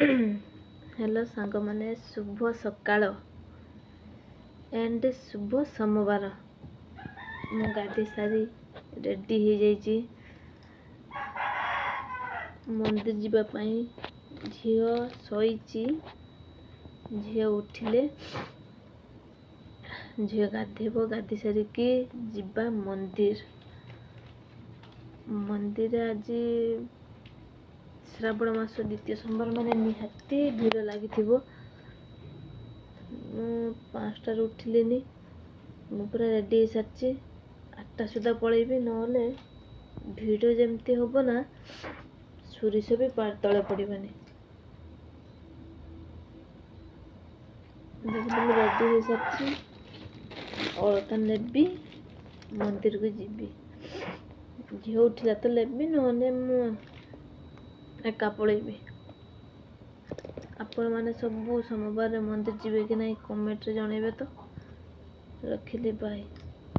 Hello सांग मैंने शुभ सकाळ एंड शुभ सोमवार मु गाधी सारी रेडी हो जाइए मंदिर जीवाई झी शोची झी उठिले झी गाधेब गाधी सारिकी जीवा मंदिर मंदिर आज श्रावण मास द्वितीय सोमवार मैंने निहाती भीड़ लगी 5टार उठिली मु पूरा रेडी हो सारी 8टा सुधा पलैबी नहले भीड़ जमती हम ना सोरिष भी तले पड़ानी रेडी हो सारी अलता नेबी मंदिर को जीवी झी उठिला तो लेबी नहले मु एका पलैबी आपण मैंने सब सोमवार मंदिर जीवे कि नहीं कमेंट रे जनइबे तो रखिली बाय।